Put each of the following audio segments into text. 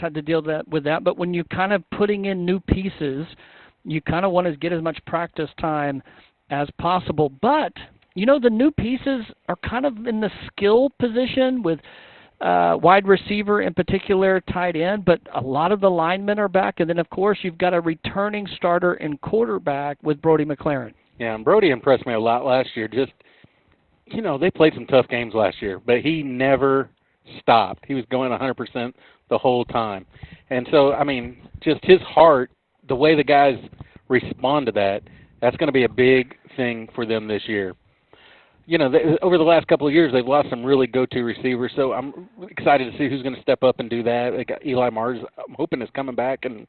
had to deal with that. But when you're kind of putting in new pieces, you kind of want to get as much practice time as possible. But, you know, the new pieces are kind of in the skill position with wide receiver in particular, tight end, but a lot of the linemen are back. And then, of course, you've got a returning starter and quarterback with Brody McLaren. Yeah, and Brody impressed me a lot last year. Just, you know, they played some tough games last year, but he never stopped. He was going 100% the whole time. And so, I mean, just his heart, the way the guys respond to that, that's going to be a big thing for them this year. You know, over the last couple of years, they've lost some really go-to receivers, so I'm excited to see who's going to step up and do that. They got Eli Mars, I'm hoping, is coming back, and,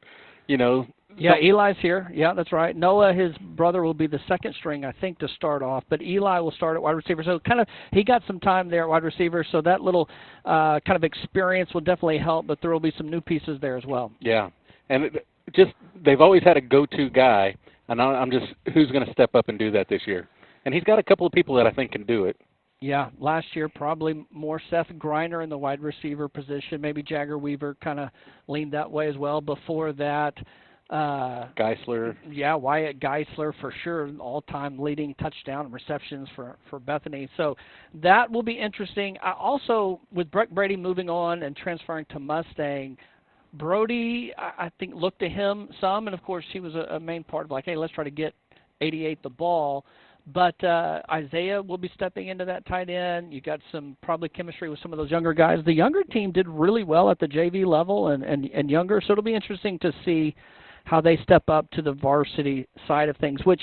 you know. Yeah, Eli's here. Yeah, that's right. Noah, his brother, will be the second string, I think, to start off, but Eli will start at wide receiver. So kind of he got some time there at wide receiver, so that little kind of experience will definitely help, but there will be some new pieces there as well. Yeah, and just they've always had a go-to guy, and I'm just who's going to step up and do that this year. And he's got a couple of people that I think can do it. Yeah, last year probably more Seth Griner in the wide receiver position. Maybe Jagger Weaver kind of leaned that way as well. Before that, Geisler. Yeah, Wyatt Geisler for sure, all-time leading touchdown and receptions for Bethany. So that will be interesting. Also, with Brett Brady moving on and transferring to Mustang, Brody, I think, looked to him some. And, of course, he was a main part of like, hey, let's try to get 88 the ball. But Isaiah will be stepping into that tight end. You got some probably chemistry with some of those younger guys. The younger team did really well at the JV level and younger, so it'll be interesting to see how they step up to the varsity side of things, which,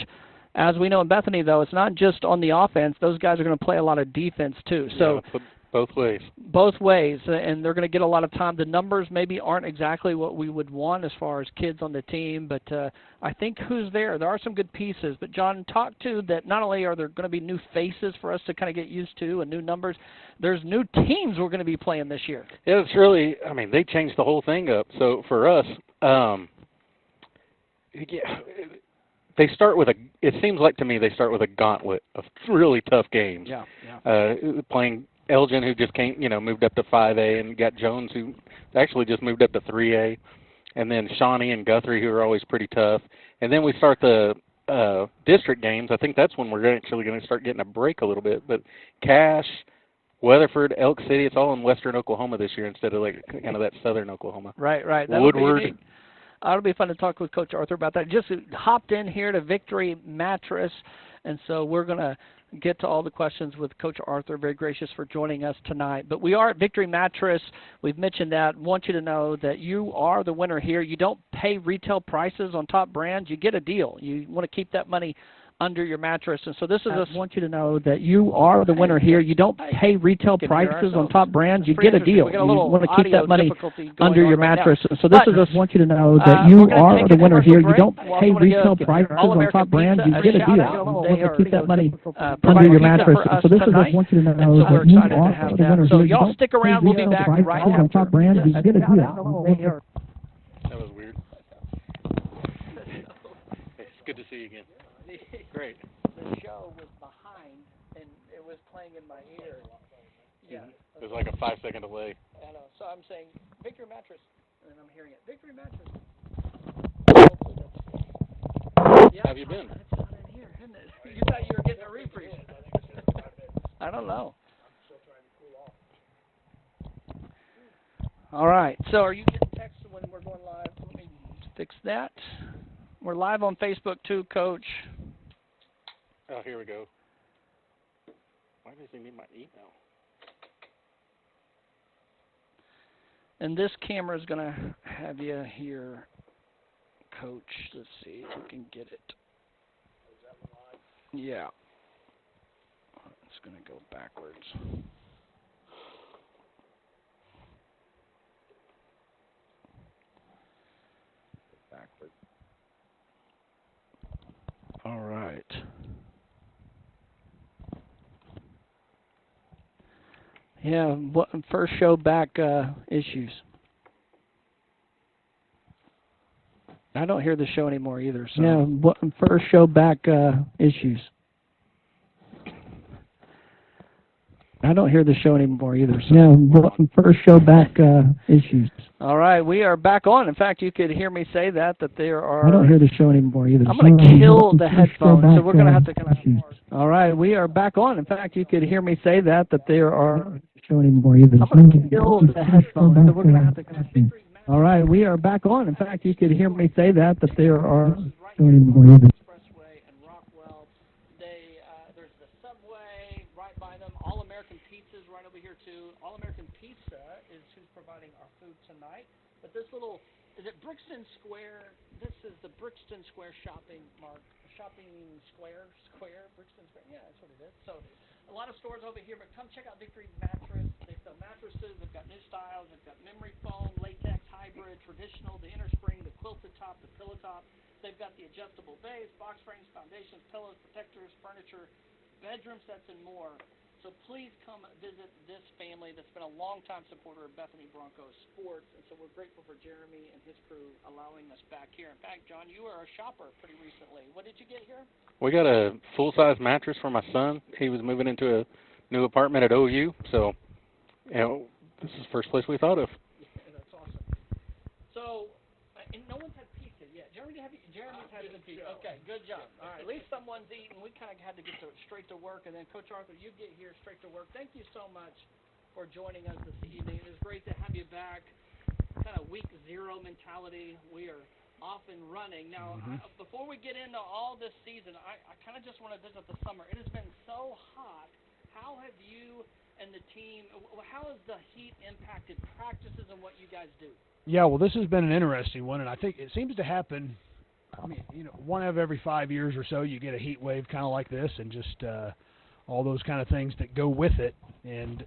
as we know in Bethany, though, it's not just on the offense. Those guys are going to play a lot of defense, too. So yeah, both ways. Both ways, and they're going to get a lot of time. The numbers maybe aren't exactly what we would want as far as kids on the team, but I think who's there? There are some good pieces. But, John, talk to that not only are there going to be new faces for us to kind of get used to and new numbers, there's new teams we're going to be playing this year. Yeah, it's really, I mean, they changed the whole thing up. So for us, they start with it seems like to me they start with a gauntlet of really tough games. Yeah. Playing Elgin, who just came, moved up to 5A, and got Jones, who actually just moved up to 3A, and then Shawnee and Guthrie, who are always pretty tough. And then we start the district games. I think that's when we're actually going to start getting a break a little bit. But Cache, Weatherford, Elk City, it's all in western Oklahoma this year instead of like kind of that southern Oklahoma. Right. Woodward. It'll be fun to talk with Coach Arthur about that. Just hopped in here to Victory Mattress, and so we're going to get to all the questions with Coach Arthur. Very gracious for joining us tonight. But we are at Victory Mattress. We've mentioned that. Want you to know that you are the winner here. You don't pay retail prices on top brands. You get a deal. You want to keep that money under your mattress. And so this is I want you to know that you are the winner here. You don't pay retail prices on top brands. You get a deal. You want to keep that money under your mattress. So this is I want you to know that you are the winner here. You don't pay retail prices on top brands. You get a deal. You want to keep that money under your mattress. So this is I want you to know that you are the winner here. So y'all stick around. We'll be back right after. On top brands. You get a deal. That was weird. It's good to see you again. Great. The show was behind, and it was playing in my ear. Yeah. It was like a 5-second delay. I know. So I'm saying, Victory Mattress, and then I'm hearing it. Victory Mattress. Yeah, How have you been? It's not in here, isn't it? You thought you were getting a reprise. I don't know. I'm still trying to cool off. All right. So are you getting texts when we're going live? Let me fix that. We're live on Facebook, too, Coach. Oh, here we go. Why does he need my email? And this camera is going to have you here, Coach. Let's see if we can get it. Is that live? Yeah. It's going to go backwards. Backward. All right. Yeah, first show back issues. I don't hear the show anymore either. So. Yeah, first show back issues. I don't hear the show anymore either. So. Yeah, first show back issues. All right, we are back on. In fact, you could hear me say that there are. I don't hear the show anymore either. I'm going to kill the headphones, so we're going to have to kind of. All right, we are back on. In fact, you could hear me say that there are. Show anymore either. I'm going to kill the headphones, so we're going to have to kind of. All right, we are back on. In fact, you could hear me say that there are. Show anymore either. Expressway and Rockwell. There's the Subway right by them. All American Pizza's right over here too. All American Pizza is who's providing our food tonight. But this little, is it Brixton Square? This is the Brixton Square shopping square, Brixton Square. Yeah, that's what it is. So a lot of stores over here, but come check out Victory Mattress. They sell mattresses. They've got new styles. They've got memory foam, latex, hybrid, traditional, the inner spring, the quilted top, the pillow top. They've got the adjustable base, box frames, foundations, pillows, protectors, furniture, bedroom sets, and more. So please come visit this family that's been a long-time supporter of Bethany Broncos sports, and so we're grateful for Jeremy and his crew allowing us back here. In fact, John, you were a shopper pretty recently. What did you get here? We got a full-size mattress for my son. He was moving into a new apartment at OU, so this is the first place we thought of. Yeah, that's awesome. So, and no one's had pizza yet. Jeremy's had some pizza. Okay, good job. All right, at least someone's eating. We kind of had to get straight to work, and then Coach Arthur, you get here straight to work. Thank you so much for joining us this evening. It was great to have you back. Kind of week zero mentality. We are off and running. Now, before we get into all this season, I kind of just want to visit the summer. It has been so hot. How have you and the team, how has the heat impacted practices and what you guys do? Yeah, well, this has been an interesting one, and I think it seems to happen, one of every 5 years or so you get a heat wave kind of like this, and just all those kind of things that go with it. And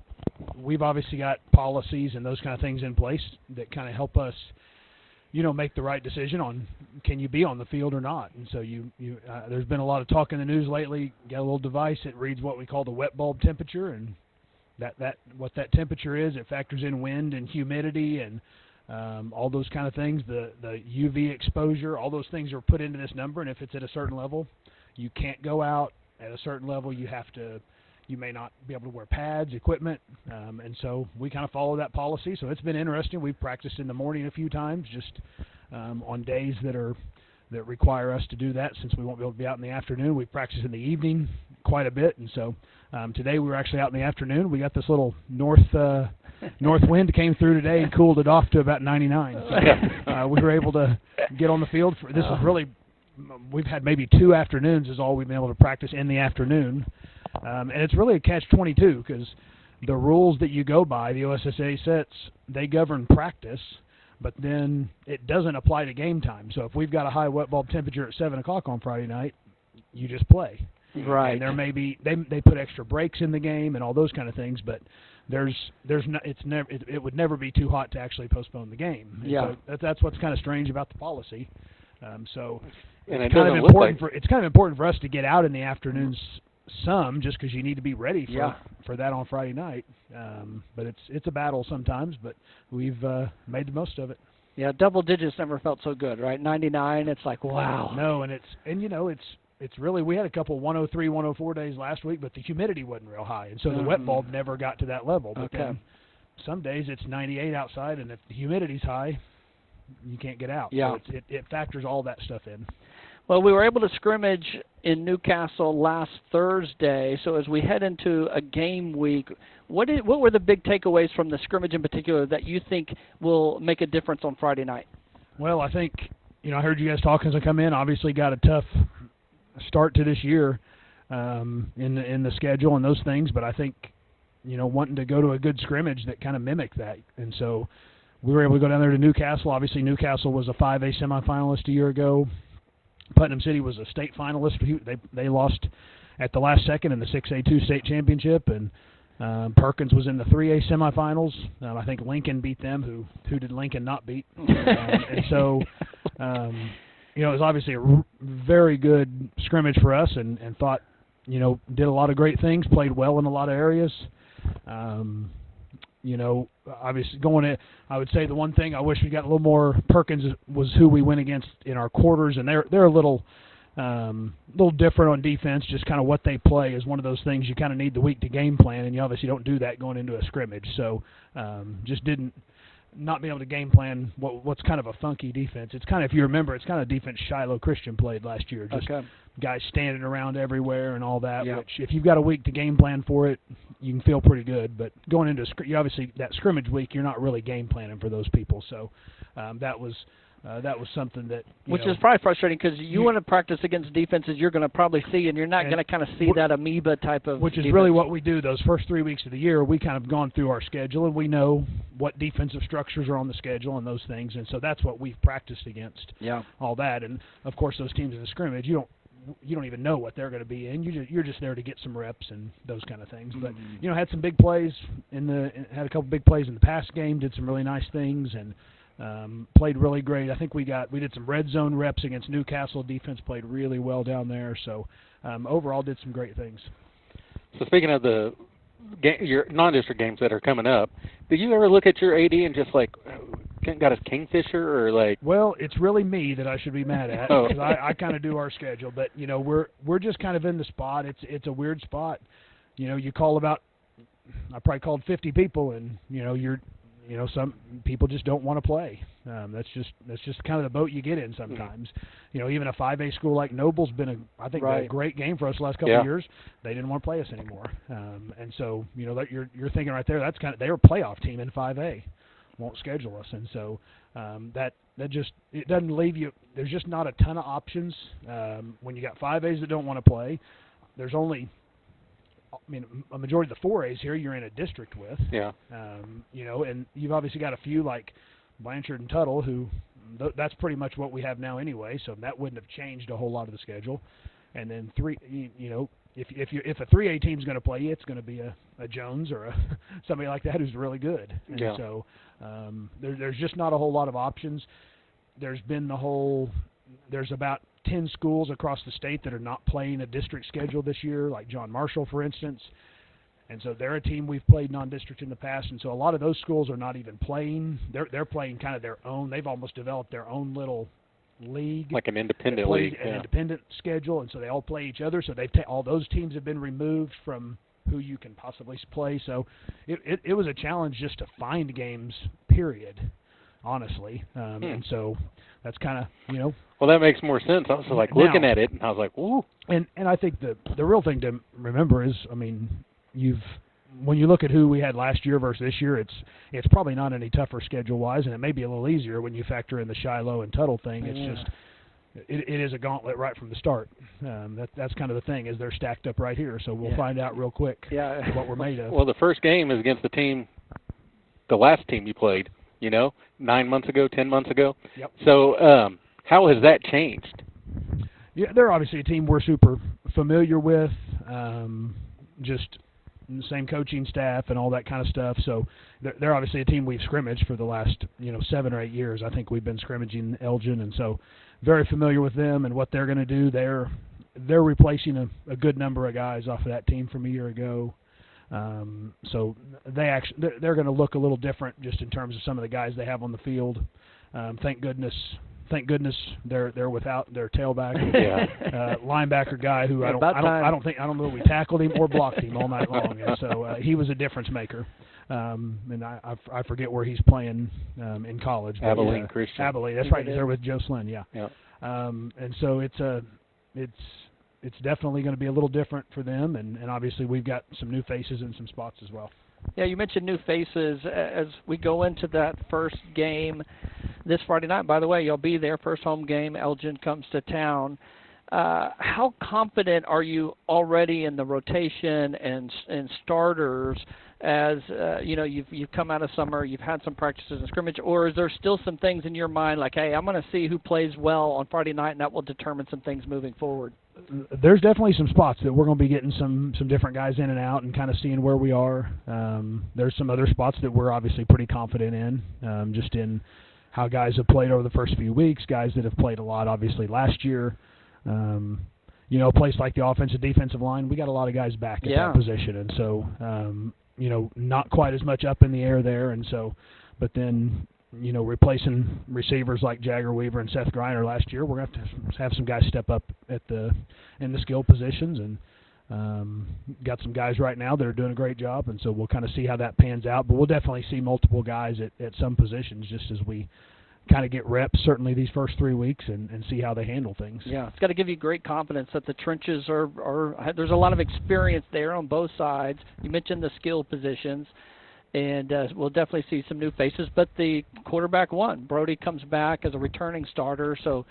we've obviously got policies and those kind of things in place that kind of help us, make the right decision on can you be on the field or not. And so there's been a lot of talk in the news lately. Got a little device that reads what we call the wet bulb temperature, and that what that temperature is, it factors in wind and humidity and all those kind of things, the UV exposure, all those things are put into this number, and if it's at a certain level, you can't go out. At a certain level, you may not be able to wear pads, equipment, and so we kind of follow that policy. So it's been interesting. We've practiced in the morning a few times, just on days that require us to do that. Since we won't be able to be out in the afternoon, we practice in the evening quite a bit, and so today we were actually out in the afternoon. We got this little north wind came through today and cooled it off to about 99. So we were able to get on the field. This is really, we've had maybe 2 afternoons is all we've been able to practice in the afternoon. And it's really a catch-22 because the rules that you go by, the OSSA sets, they govern practice, but then it doesn't apply to game time. So if we've got a high wet bulb temperature at 7 o'clock on Friday night, you just play. Right. And there may be they put extra breaks in the game and all those kind of things, but it would never be too hot to actually postpone the game. And yeah. so that's what's kind of strange about the policy. So and it's kind of important for us to get out in the afternoons some, just because you need to be ready for that on Friday night. But it's a battle sometimes, but we've made the most of it. Yeah, double digits never felt so good, right? 99, it's like, wow. No, and it's really, we had a couple 103, 104 days last week, but the humidity wasn't real high, and so the wet bulb never got to that level. But then some days it's 98 outside, and if the humidity's high, you can't get out. Yeah. So it factors all that stuff in. Well, we were able to scrimmage in Newcastle last Thursday, so as we head into a game week, what were the big takeaways from the scrimmage in particular that you think will make a difference on Friday night? Well, I think, I heard you guys talking as I come in, obviously got a tough start to this year in the schedule and those things, but I think, wanting to go to a good scrimmage that kind of mimicked that. And so we were able to go down there to Newcastle. Obviously, Newcastle was a 5A semifinalist a year ago. Putnam City was a state finalist. They lost at the last second in the 6A2 state championship, and Perkins was in the 3A semifinals. I think Lincoln beat them. Who did Lincoln not beat? And so, it was obviously a very good scrimmage for us, and thought, did a lot of great things, played well in a lot of areas. Obviously I would say the one thing I wish we got a little more, Perkins was who we went against in our quarters, and they're a little little different on defense. Just kind of what they play is one of those things you kind of need the week to game plan, and you obviously don't do that going into a scrimmage. So just didn't not being able to game plan what's kind of a funky defense. It's kind of, if you remember, it's kind of defense Shiloh Christian played last year. Just guys standing around everywhere and all that. Which if you've got a week to game plan for it, you can feel pretty good. But going into you obviously that scrimmage week, you're not really game planning for those people. So that was something that which is probably frustrating because you want to practice against defenses you're going to probably see, and you're not going to kind of see that amoeba type of which is defense. really what we do those first 3 weeks of the year. We kind of gone through our schedule, and we know what defensive structures are on the schedule and those things, and so that's what we've practiced against. All that, and of course those teams in the scrimmage, you don't even know what they're going to be in. You're just there to get some reps and those kind of things. But had some big plays had a couple big plays in the past game. Did some really nice things and played really great. I think we did some red zone reps against Newcastle. Defense played really well down there. So overall, did some great things. So speaking of your non-district games that are coming up, do you ever look at your AD and just like got a kingfisher or like? Well, it's really me that I should be mad at because I kind of do our schedule, but we're just kind of in the spot. It's a weird spot. You call about. I probably called 50 people, and some people just don't want to play. That's just kind of the boat you get in sometimes. Even a 5A school like Noble's been a great game for us the last couple of years. They didn't want to play us anymore, and so you're thinking right there. That's they're a playoff team in 5A, won't schedule us, and so that just it doesn't leave you. There's just not a ton of options when you got 5As that don't want to play. There's only a majority of the 4As here you're in a district with. And you've obviously got a few like Blanchard and Tuttle who that's pretty much what we have now anyway, so that wouldn't have changed a whole lot of the schedule. And then if a 3A team's going to play you, it's going to be a Jones or somebody like that who's really good. And so there's just not a whole lot of options. There's about 10 schools across the state that are not playing a district schedule this year, like John Marshall, for instance. And so they're a team we've played non-district in the past, and so a lot of those schools are not even playing. They're playing kind of their own. They've almost developed their own little league, like an independent league, an independent schedule, and so they all play each other. So all those teams have been removed from who you can possibly play. So it was a challenge just to find games, period. Honestly, and so that's kind of Well, that makes more sense. I was like looking at it, and I was like, "Ooh!" And I think the real thing to remember is, when you look at who we had last year versus this year, it's probably not any tougher schedule wise, and it may be a little easier when you factor in the Shiloh and Tuttle thing. It's just it is a gauntlet right from the start. That's kind of the thing, is they're stacked up right here, so we'll find out real quick what we're made of. Well, the first game is against the last team you played. 9 months ago, 10 months ago. Yep. So how has that changed? Yeah, they're obviously a team we're super familiar with, just the same coaching staff and all that kind of stuff. So they're obviously a team we've scrimmaged for the last 7 or 8 years. I think we've been scrimmaging Elgin, and so very familiar with them and what they're going to do. They're replacing a good number of guys off of that team from a year ago. So they're going to look a little different just in terms of some of the guys they have on the field. Thank goodness they're without their tailback, linebacker guy who I don't know if we tackled him or blocked him all night long, and so he was a difference maker. And I forget where he's playing in college. Abilene Christian. Abilene, that's right. He's there with Joe Slynn. And so it's definitely going to be a little different for them, and obviously we've got some new faces in some spots as well. Yeah, you mentioned new faces as we go into that first game this Friday night. By the way, you'll be there, first home game. Elgin comes to town. How confident are you already in the rotation and starters as you've come out of summer, you've had some practices and scrimmage, or is there still some things in your mind like, hey, I'm going to see who plays well on Friday night, and that will determine some things moving forward? There's definitely some spots that we're going to be getting some different guys in and out and kind of seeing where we are. There's some other spots that we're obviously pretty confident in, just in how guys have played over the first few weeks, guys that have played a lot obviously last year. A place like the offensive defensive line, we got a lot of guys back at that position, and so not quite as much up in the air there, and so but then replacing receivers like Jagger Weaver and Seth Griner last year. We're going to have some guys step up in the skill positions, and got some guys right now that are doing a great job, and so we'll kind of see how that pans out. But we'll definitely see multiple guys at some positions just as we kind of get reps, certainly these first 3 weeks, and see how they handle things. Yeah, it's got to give you great confidence that the trenches are there's a lot of experience there on both sides. You mentioned the skill positions, and we'll definitely see some new faces. But the quarterback won. Brody comes back as a returning starter, so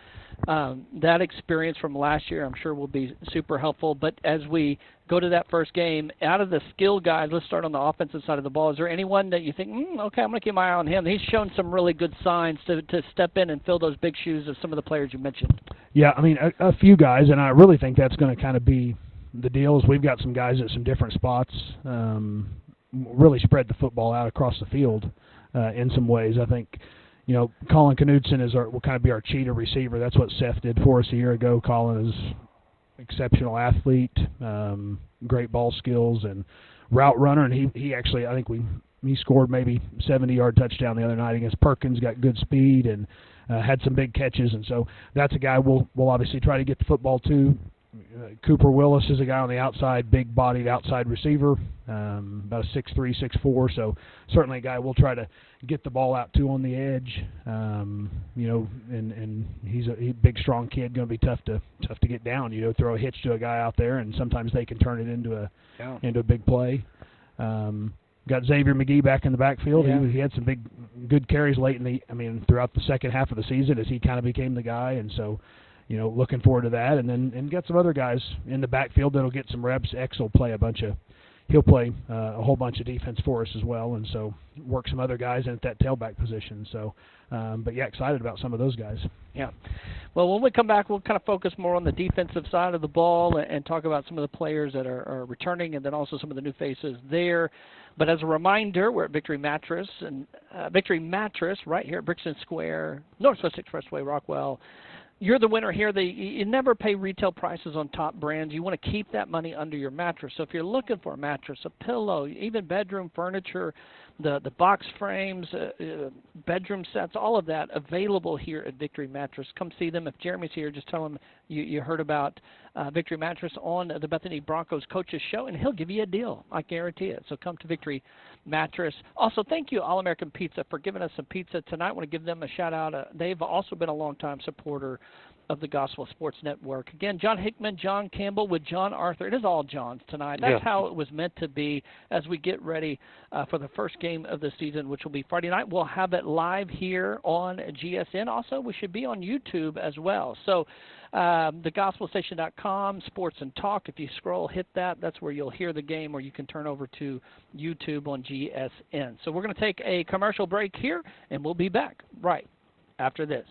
that experience from last year I'm sure will be super helpful. But as we go to that first game, out of the skill guys, let's start on the offensive side of the ball. Is there anyone that you think, okay, I'm going to keep my eye on him? He's shown some really good signs to step in and fill those big shoes of some of the players you mentioned. Yeah, I mean, a few guys, and I really think that's going to kind of be the deal. Is we've got some guys at some different spots, really spread the football out across the field in some ways. I think, Colin Knudsen will kind of be our cheetah receiver. That's what Seth did for us a year ago. Colin is exceptional athlete, great ball skills, and route runner. And he actually, I think he scored maybe 70-yard touchdown the other night against Perkins. Got good speed and had some big catches. And so that's a guy we'll obviously try to get the football to. Cooper Willis is a guy on the outside, big-bodied outside receiver, about a 6'3", 6'4", so certainly a guy we'll try to get the ball out to on the edge. And he's a big, strong kid, going to be tough to get down. Throw a hitch to a guy out there, and sometimes they can turn it into a big play. Got Xavier McGee back in the backfield. Yeah. He had some good carries late throughout the second half of the season as he kind of became the guy, and so. Looking forward to that, and got some other guys in the backfield that'll get some reps. X will play he'll play a whole bunch of defense for us as well, and so work some other guys in at that tailback position. So, but yeah, excited about some of those guys. Yeah. Well, when we come back, we'll kind of focus more on the defensive side of the ball and talk about some of the players that are returning, and then also some of the new faces there. But as a reminder, we're at Victory Mattress, and Victory Mattress right here at Brixton Square, Northwest Expressway, Rockwell. You're the winner here. You never pay retail prices on top brands. You want to keep that money under your mattress. So if you're looking for a mattress, a pillow, even bedroom furniture, the box frames, bedroom sets, all of that available here at Victory Mattress. Come see them. If Jeremy's here, just tell him you heard about Victory Mattress on the Bethany Bronchos Coaches Show, and he'll give you a deal. I guarantee it. So come to Victory Mattress. Also, thank you, All American Pizza, for giving us some pizza tonight. I want to give them a shout-out. They've also been a long-time supporter of the Gospel Sports Network. Again, John Hickman, John Campbell with John Arthur. It is all Johns tonight. That's how it was meant to be as we get ready for the first game of the season, which will be Friday night. We'll have it live here on GSN. Also, we should be on YouTube as well. So thegospelstation.com, Sports and Talk. If you scroll, hit that. That's where you'll hear the game, or you can turn over to YouTube on GSN. So we're going to take a commercial break here, and we'll be back right after this.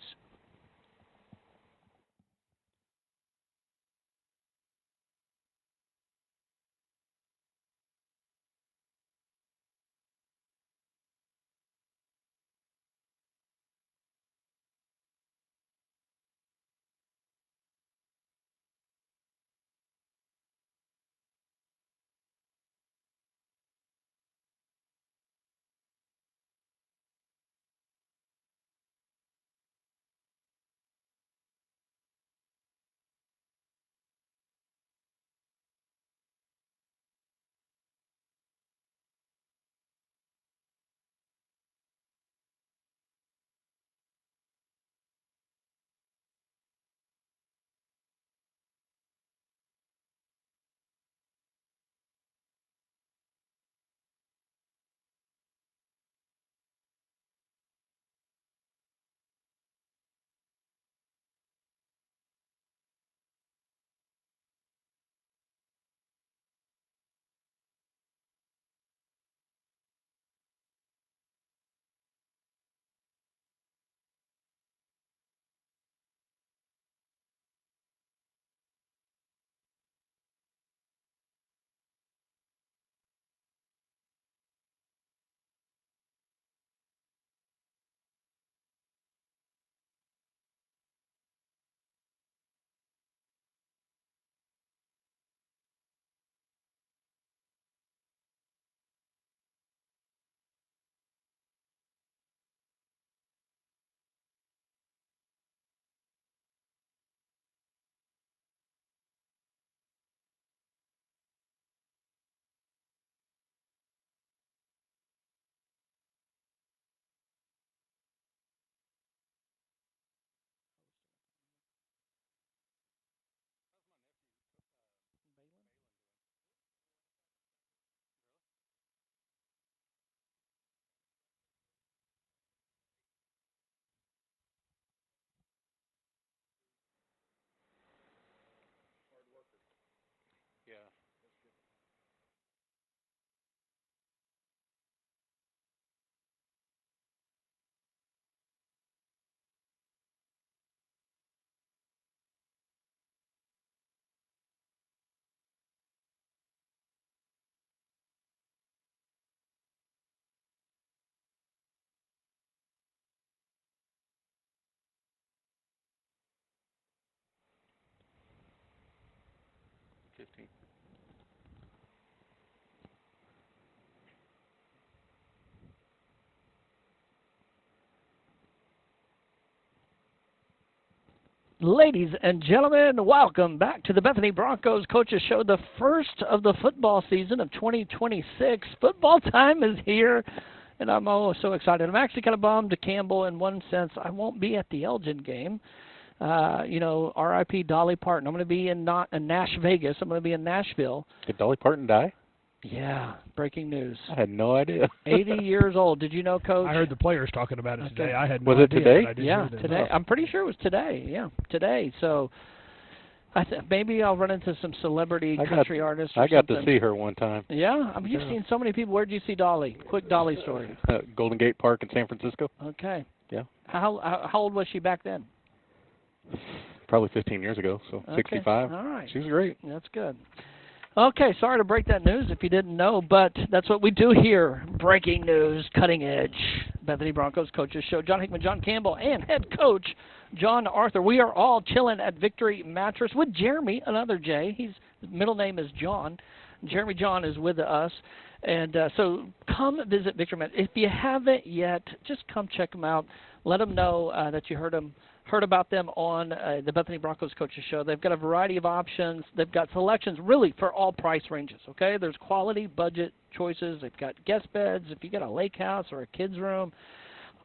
Ladies and gentlemen, welcome back to the Bethany Broncos Coaches Show, the first of the football season of 2026. Football time is here, and I'm so excited. I'm actually kind of bummed to Campbell in one sense. I won't be at the Elgin game. R.I.P. Dolly Parton. I'm going to be in Nash Vegas. I'm going to be in Nashville. Did Dolly Parton die? Yeah, breaking news. I had no idea. 80 years old. Did you know, Coach? I heard the players talking about it today. I had no Was it idea, today? but I did Yeah, hear that. today. I'm pretty sure it was today. Yeah, today. So maybe I'll run into some celebrity country artists or I got something. to see her one time. Yeah? I mean, you've seen so many people. Where did you see Dolly? Quick Dolly story. Golden Gate Park in San Francisco. Okay. Yeah. How old was she back then? Probably 15 years ago, so Okay. 65. All right. She was great. That's good. Okay, sorry to break that news if you didn't know, but that's what we do here. Breaking news, cutting edge. Bethany Broncos Coaches Show. John Hickman, John Campbell, and head coach John Arthur. We are all chilling at Victory Mattress with Jeremy, another J. His middle name is John. Jeremy John is with us. And so come visit Victory Mattress. If you haven't yet, just come check them out. Let them know that you heard about them on the Bethany Broncos Coaches Show. They've got a variety of options. They've got selections really for all price ranges, okay? There's quality, budget choices. They've got guest beds if you got a lake house or a kid's room.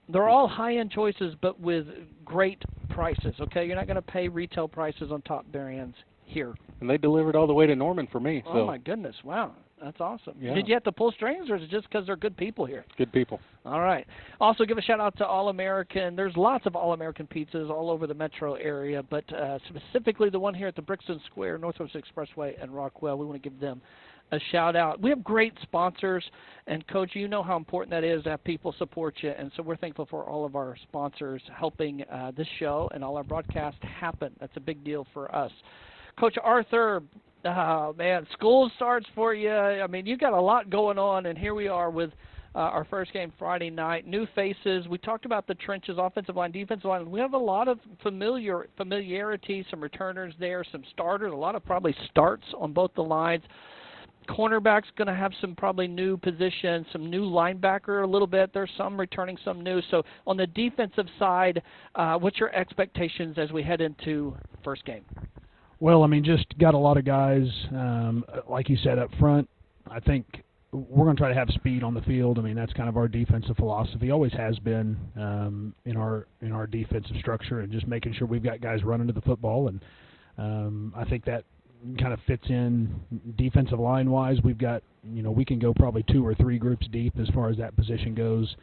They're all high-end choices but with great prices, okay? You're not going to pay retail prices on top brands here. And they delivered all the way to Norman for me. Oh, my goodness. Wow. That's awesome. Yeah. Did you have to pull strings, or is it just because they're good people here? Good people. All right. Also, give a shout-out to All-American. There's lots of All-American pizzas all over the metro area, but specifically the one here at the Brixton Square, Northwest Expressway, and Rockwell. We want to give them a shout-out. We have great sponsors, and, Coach, you know how important that is to have people support you, and so we're thankful for all of our sponsors helping this show and all our broadcasts happen. That's a big deal for us. Coach Arthur, oh, man, school starts for you. I mean, you got a lot going on, and here we are with our first game Friday night. New faces. We talked about the trenches, offensive line, defensive line. We have a lot of familiarity, some returners there, some starters, a lot of probably starts on both the lines. Cornerback's going to have some probably new positions, some new linebacker a little bit. There's some returning, some new. So on the defensive side, what's your expectations as we head into first game? Well, I mean, just got a lot of guys, like you said, up front. I think we're going to try to have speed on the field. I mean, that's kind of our defensive philosophy, always has been in our defensive structure, and just making sure we've got guys running to the football. And I think that kind of fits in defensive line-wise. We've got, we can go probably 2 or 3 groups deep as far as that position goes,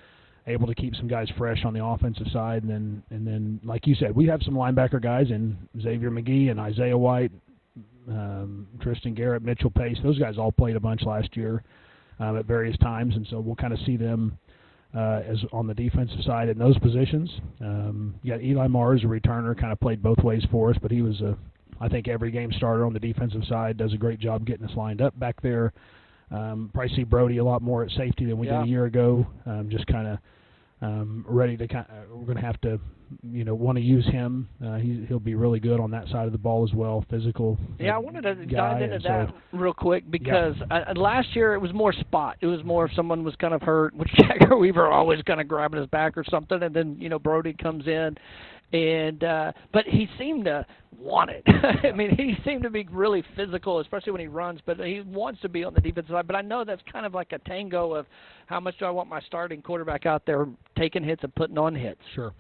able to keep some guys fresh on the offensive side. And then, like you said, we have some linebacker guys in Xavier McGee and Isaiah White, Tristan Garrett, Mitchell Pace. Those guys all played a bunch last year at various times, and so we'll kind of see them as on the defensive side in those positions. You got Eli Mars, a returner, kind of played both ways for us, but he was I think every game starter on the defensive side, does a great job getting us lined up back there. Probably see Brody a lot more at safety than we did a year ago. Just kind of ready to we're going to have to, want to use him. He'll be really good on that side of the ball as well, physical. Yeah, I wanted to dive into that real quick because last year it was more spot. It was more if someone was kind of hurt, which Jagger Weaver always kind of grabbing his back or something, and then, Brody comes in. And but he seemed to want it. I mean, he seemed to be really physical, especially when he runs, but he wants to be on the defensive side. But I know that's kind of like a tango of how much do I want my starting quarterback out there taking hits and putting on hits. Sure.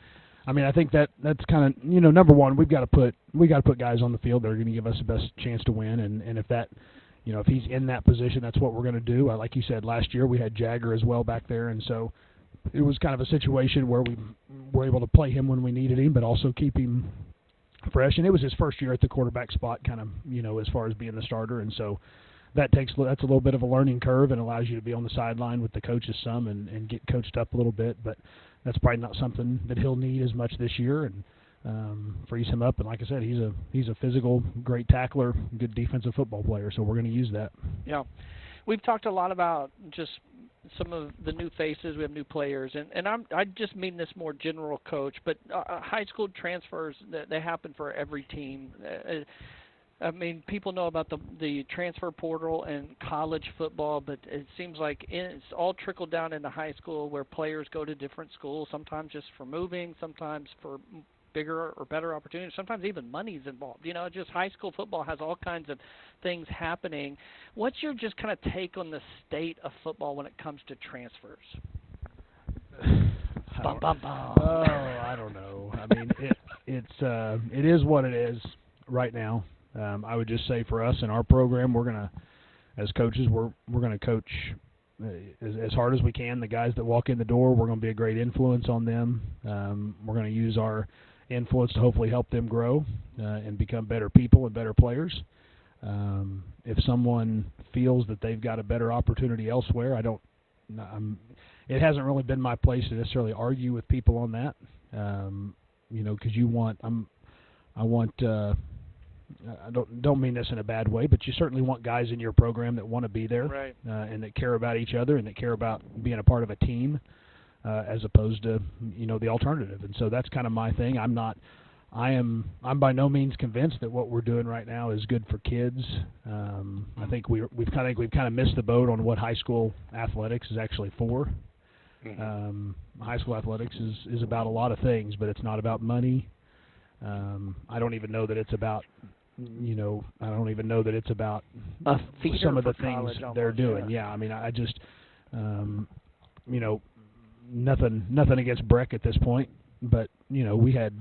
I mean, I think that's kind of, number one, we got to put guys on the field that are going to give us the best chance to win. And if that, if he's in that position, that's what we're going to do. Like you said, last year we had Jagger as well back there, and so it was kind of a situation where we were able to play him when we needed him, but also keep him fresh. And it was his first year at the quarterback spot, kind of, as far as being the starter. And so that's a little bit of a learning curve and allows you to be on the sideline with the coaches some and get coached up a little bit. But that's probably not something that he'll need as much this year, and frees him up. And like I said, he's a physical, great tackler, good defensive football player. So we're going to use that. Yeah. We've talked a lot about just some of the new faces. We have new players, and I just mean this more general, Coach, but high school transfers, they happen for every team. I mean, people know about the transfer portal and college football, but it seems like it's all trickled down into high school where players go to different schools, sometimes just for moving, sometimes for bigger or better opportunities. Sometimes even money's involved. Just high school football has all kinds of things happening. What's your just kind of take on the state of football when it comes to transfers? Oh, I don't know. I mean, it is what it is right now. I would just say for us in our program, as coaches, we're gonna coach as hard as we can. The guys that walk in the door, we're gonna be a great influence on them. We're gonna use our influence to hopefully help them grow and become better people and better players. If someone feels that they've got a better opportunity elsewhere, it hasn't really been my place to necessarily argue with people on that, because I don't mean this in a bad way, but you certainly want guys in your program that want to be there, right, and that care about each other and that care about being a part of a team, as opposed to the alternative. And so that's kind of my thing. I'm by no means convinced that what we're doing right now is good for kids. I think we've kind of missed the boat on what high school athletics is actually for. High school athletics is about a lot of things, but it's not about money. I don't even know that it's about some of the things they're doing. Yeah, I mean, I just nothing against Breck at this point, but we had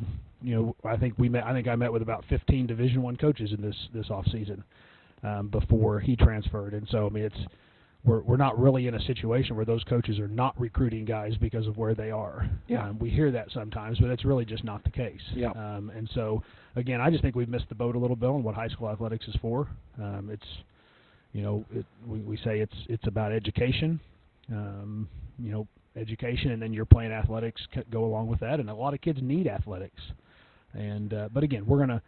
I think I met with about 15 Division I coaches in this off season before he transferred, and so I mean we're not really in a situation where those coaches are not recruiting guys because of where they are. Yeah. We hear that sometimes, but it's really just not the case. Yeah. And so, again, I just think we've missed the boat a little bit on what high school athletics is for. We say it's about education, education, and then you're playing athletics go along with that, and a lot of kids need athletics. And but again, we're gonna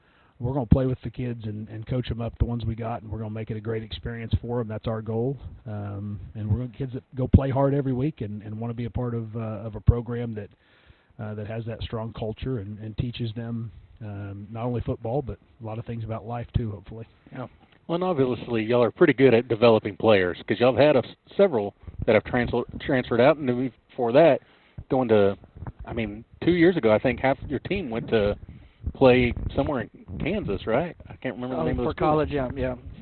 play with the kids and coach them up, the ones we got, and we're gonna make it a great experience for them. That's our goal. And we're gonna kids that go play hard every week and want to be a part of a program that has that strong culture and teaches them not only football but a lot of things about life too. Hopefully. Yeah. Well, and obviously y'all are pretty good at developing players because y'all have had several that have transferred out, and then before that, going to, 2 years ago, I think half your team went to play somewhere in Kansas, right? I can't remember the name of the school. College, yeah.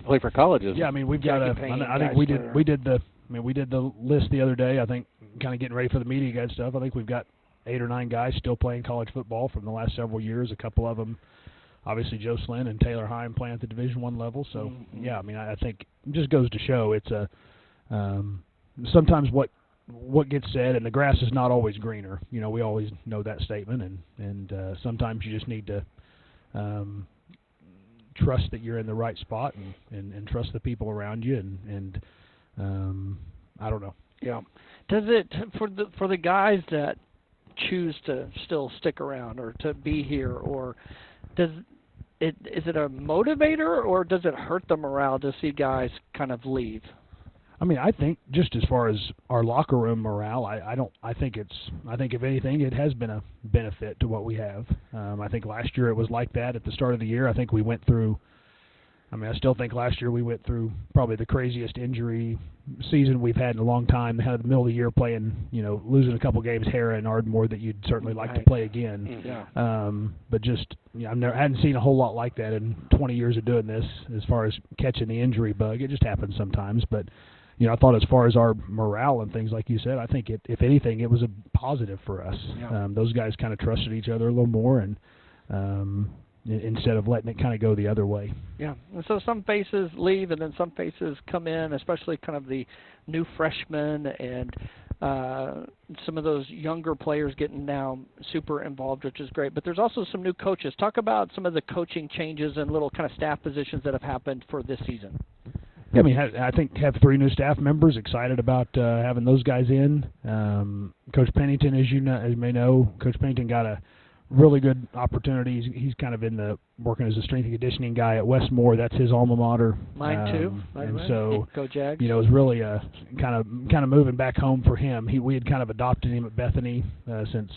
Play for colleges. Yeah, we've got I think we did the list the other day. I think kind of getting ready for the media guide stuff. I think we've got 8 or 9 guys still playing college football from the last several years. A couple of them, obviously Joe Slynn and Taylor Heim, playing at the Division I level. So yeah, I think it just goes to show it's sometimes what gets said, and the grass is not always greener. We always know that statement, and sometimes you just need to trust that you're in the right spot and trust the people around you, and I don't know. Yeah. Does it for the guys that choose to still stick around or to be here, or is it a motivator, or does it hurt the morale to see guys kind of leave? I think just as far as our locker room morale, I think if anything, it has been a benefit to what we have. I think last year it was like that at the start of the year. I think we went through, I still think last year we went through probably the craziest injury season we've had in a long time. They had the middle of the year playing, losing a couple games, Hara and Ardmore, that you'd certainly like to play again. Yeah. But just, I hadn't seen a whole lot like that in 20 years of doing this as far as catching the injury bug. It just happens sometimes, but I thought as far as our morale and things, like you said, I think if anything, it was a positive for us. Yeah. Those guys kind of trusted each other a little more, and instead of letting it kind of go the other way. Yeah. And so some faces leave, and then some faces come in, especially kind of the new freshmen and some of those younger players getting now super involved, which is great. But there's also some new coaches. Talk about some of the coaching changes and little kind of staff positions that have happened for this season. Yeah, I think have 3 new staff members. Excited about having those guys in. Coach Pennington, as you may know, Coach Pennington got a really good opportunity. He's kind of working as a strength and conditioning guy at Westmore. That's his alma mater. Mine too. And so, Go Jags. It was really kind of moving back home for him. We had kind of adopted him at Bethany since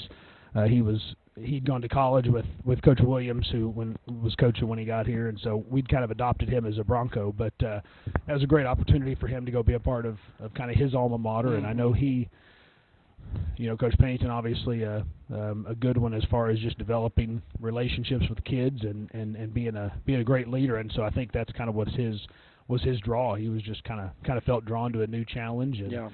he'd gone to college with Coach Williams, who was coaching when he got here, and so we'd kind of adopted him as a Bronco. But that was a great opportunity for him to go be a part of kind of his alma mater, and I know he Coach Pennington obviously a good one as far as just developing relationships with kids and being a great leader. And so I think that's kind of was his draw. He was just kind of felt drawn to a new challenge and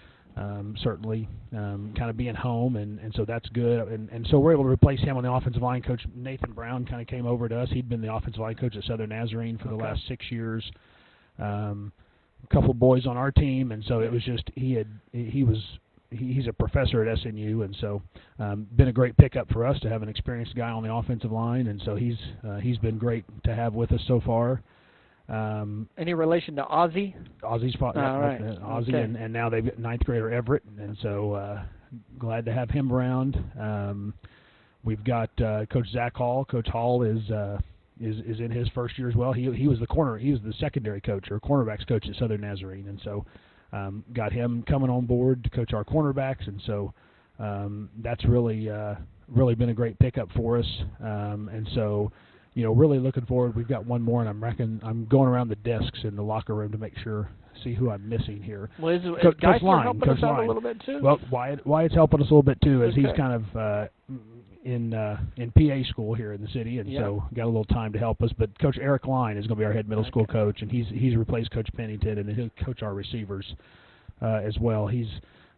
certainly kind of being home, and so that's good. And so we're able to replace him on the offensive line. Coach Nathan Brown kind of came over to us. He'd been the offensive line coach at Southern Nazarene for the last 6 years. A couple of boys on our team, and so it was just he's a professor at SNU, and so been a great pickup for us to have an experienced guy on the offensive line, and so he's been great to have with us so far. Any relation to Ozzie? Ozzie's father, right. Ozzie, Okay. and now they've got ninth grader Everett, and so glad to have him around. We've got Coach Zach Hall. Coach Hall is in his first year as well. He was the secondary coach or cornerbacks coach at Southern Nazarene, and so got him coming on board to coach our cornerbacks, and so that's really been a great pickup for us, and so. Really looking forward. We've got one more, and I'm going around the desks in the locker room to make sure, see who I'm missing here. Well, is Coach Geisler Line, helping Coach us out Line. a little bit too? Well, Wyatt's helping us a little bit too, as he's Okay. kind of in PA school here in the city, and so got a little time to help us. But Coach Eric Line is going to be our head middle school coach, and he's replaced Coach Pennington, and he'll coach our receivers as well. He's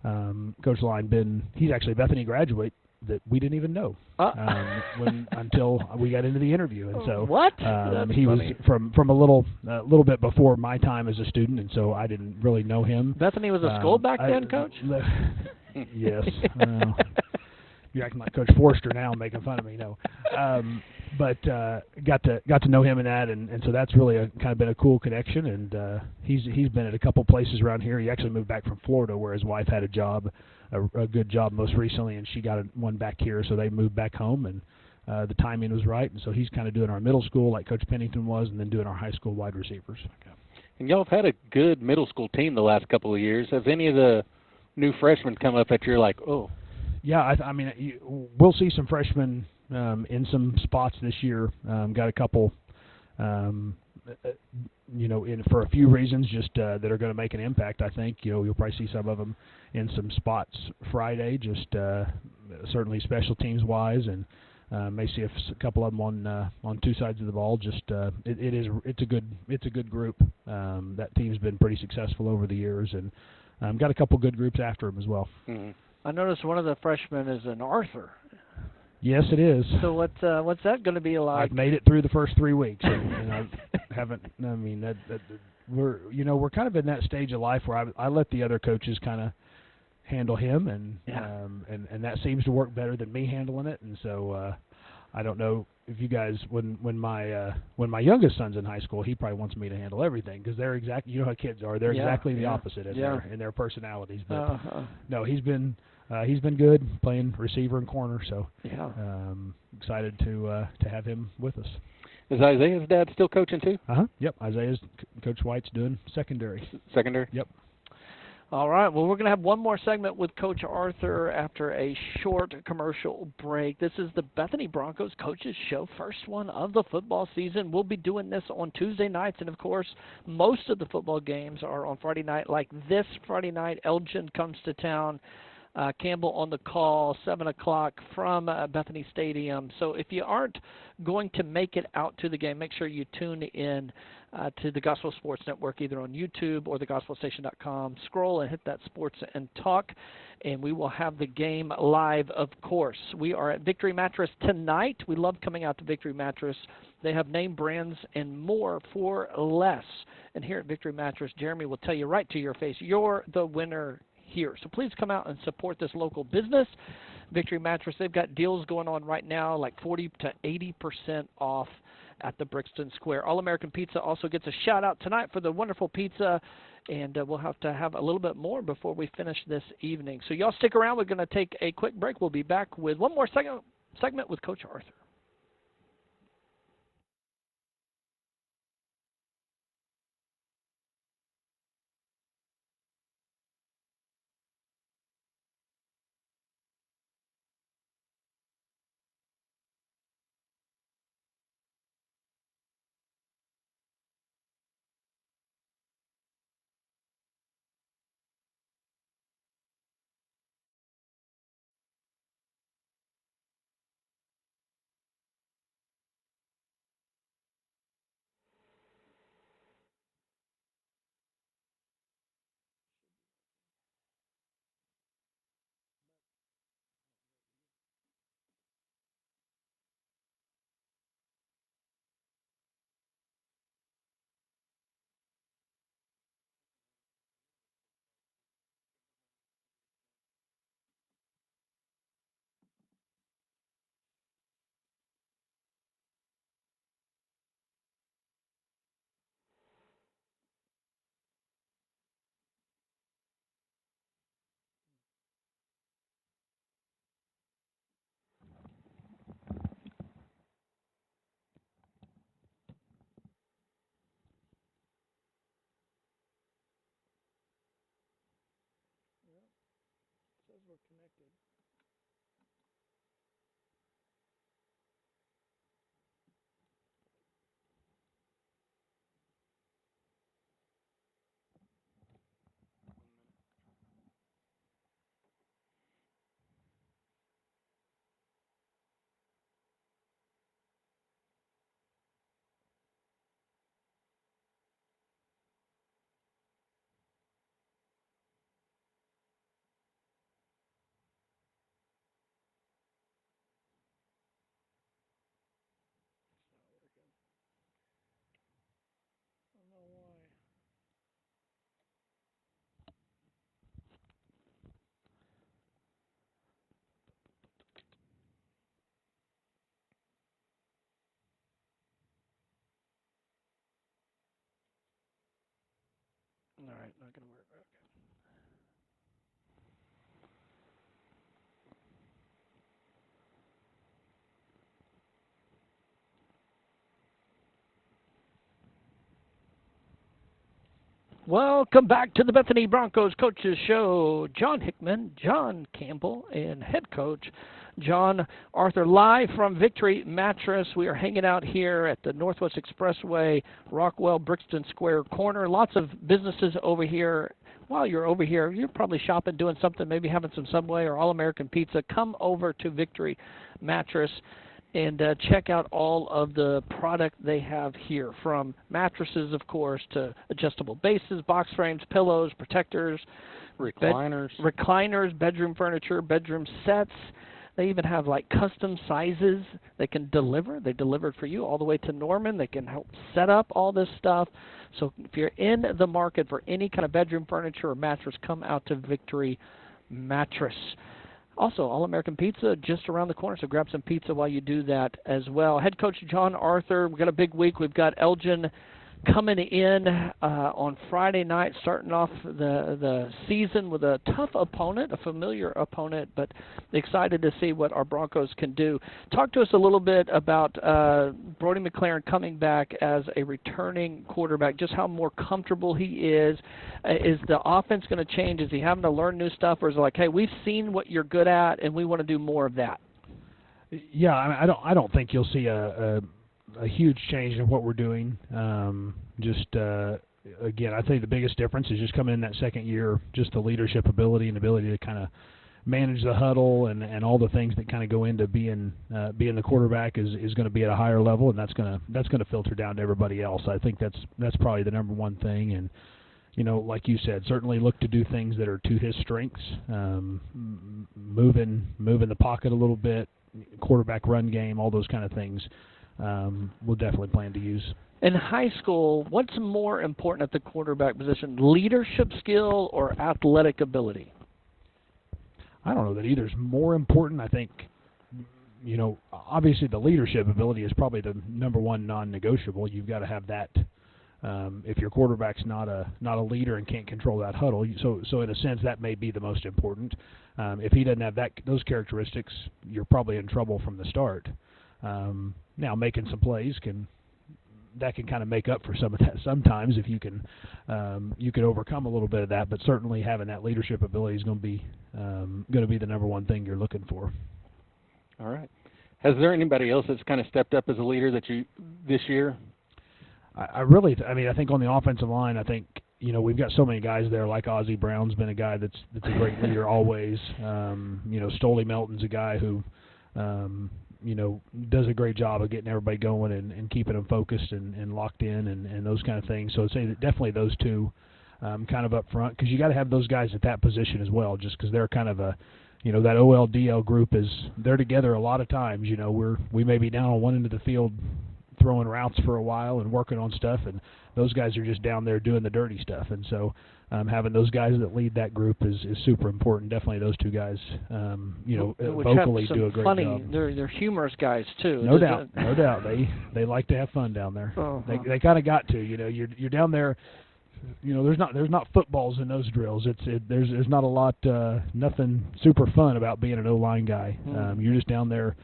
Coach Line he's actually a Bethany graduate that we didn't even know until we got into the interview, and so what? he funny. was from a little bit before my time as a student, and so I didn't really know him. Bethany was a school back then, Coach? Yes. You're acting like Coach Forster now, making fun of me. No, but got to know him in that, and so that's really kind of been a cool connection. And he's been at a couple places around here. He actually moved back from Florida, where his wife had a job, a good job most recently, and she got one back here, so they moved back home, and the timing was right, and so he's kind of doing our middle school like Coach Pennington was, and then doing our high school wide receivers. Okay. And y'all have had a good middle school team the last couple of years. Have any of the new freshmen come up that you're like, oh? Yeah, I mean, we'll see some freshmen in some spots this year. Got a couple, for a few reasons, just that are going to make an impact. I think you'll probably see some of them in some spots Friday, just certainly special teams wise, and may see a couple of them on two sides of the ball. Just it's a good group. That team's been pretty successful over the years, and got a couple good groups after them as well. Mm-hmm. I noticed one of the freshmen is an Arthur. Yes, it is. So what's that going to be like? I've made it through the first 3 weeks, and I haven't. I mean, we're kind of in that stage of life where I let the other coaches kind of handle him, and that seems to work better than me handling it. And so I don't know if you guys, when my youngest son's in high school, he probably wants me to handle everything because they're exactly, how kids are. They're exactly the opposite in their personalities. But no, he's been good playing receiver and corner. So excited to have him with us. Is Isaiah's dad still coaching too? Yep. Coach White's doing secondary. Secondary? Yep. All right. Well, we're going to have one more segment with Coach Arthur after a short commercial break. This is the Bethany Broncos Coaches Show, first one of the football season. We'll be doing this on Tuesday nights, and, of course, most of the football games are on Friday night. Like this Friday night, Elgin comes to town. Campbell on the call, 7 o'clock from Bethany Stadium. So if you aren't going to make it out to the game, make sure you tune in to the Gospel Sports Network, either on YouTube or thegospelstation.com. Scroll and hit that Sports and Talk, and we will have the game live, of course. We are at Victory Mattress tonight. We love coming out to Victory Mattress. They have name brands and more for less. And here at Victory Mattress, Jeremy will tell you right to your face, you're the winner here. So please come out and support this local business. Victory Mattress, they've got deals going on right now, like 40 to 80% off at the Brixton Square. All-American Pizza also gets a shout-out tonight for the wonderful pizza, and we'll have to have a little bit more before we finish this evening. So y'all stick around. We're going to take a quick break. We'll be back with one more segment with Coach Arthur. All right, not going to work. Okay. Welcome back to the Bethany Broncos Coaches Show. John Hickman, John Campbell, and head coach John Arthur, live from Victory Mattress. We are hanging out here at the Northwest Expressway, Rockwell, Brixton Square corner. Lots of businesses over here. While you're over here, you're probably shopping, doing something, maybe having some Subway or All-American Pizza. Come over to Victory Mattress and check out all of the product they have here, from mattresses, of course, to adjustable bases, box frames, pillows, protectors, recliners, bedroom furniture, bedroom sets. They even have like custom sizes they can deliver. They deliver for you all the way to Norman. They can help set up all this stuff. So if you're in the market for any kind of bedroom furniture or mattress, come out to Victory Mattress. Also, All-American Pizza just around the corner, so grab some pizza while you do that as well. Head coach John Arthur, we've got a big week. We've got Elgin coming in on Friday night, starting off the season with a tough opponent, a familiar opponent, but excited to see what our Broncos can do. Talk to us a little bit about Brody McLaren coming back as a returning quarterback, just how more comfortable he is. Is the offense going to change? Is he having to learn new stuff, or is it like, hey, we've seen what you're good at, and we want to do more of that? Yeah, I don't think you'll see a huge change in what we're doing. Again, I think the biggest difference is just coming in that second year, just the leadership ability and ability to kind of manage the huddle and all the things that kind of go into being the quarterback is going to be at a higher level, and that's going to filter down to everybody else. I think that's probably the number one thing. And you know, like you said, certainly look to do things that are to his strengths, moving the pocket a little bit, quarterback run game, all those kind of things. We'll definitely plan to use. In high school, what's more important at the quarterback position, leadership skill or athletic ability? I don't know that either's more important. I think, you know, obviously the leadership ability is probably the number one non-negotiable. You've got to have that. If your quarterback's not a leader and can't control that huddle, so in a sense that may be the most important. If he doesn't have those characteristics, you're probably in trouble from the start. Now, making some plays can kind of make up for some of that sometimes if you can overcome a little bit of that. But certainly having that leadership ability is going to be the number one thing you're looking for. All right. Has there anybody else that's kind of stepped up as a leader this year? I think on the offensive line, I think, you know, we've got so many guys there. Like Ozzie Brown's been a guy that's a great leader always. You know, Stoley Melton's a guy who, you know, does a great job of getting everybody going and keeping them focused and locked in and those kind of things. So I'd say that definitely those two kind of up front, because you got to have those guys at that position as well, just because they're kind of a, you know, that OLDL group they're together a lot of times. You know, we may be down on one end of the field throwing routes for a while and working on stuff, and those guys are just down there doing the dirty stuff. And so having those guys that lead that group is super important. Definitely those two guys, you know, vocally do a great job. They're humorous guys too. No doubt. They like to have fun down there. Uh-huh. They kind of got to. You know, you're down there. You know, there's not footballs in those drills. There's not a lot, nothing super fun about being an O-line guy. You're just down there.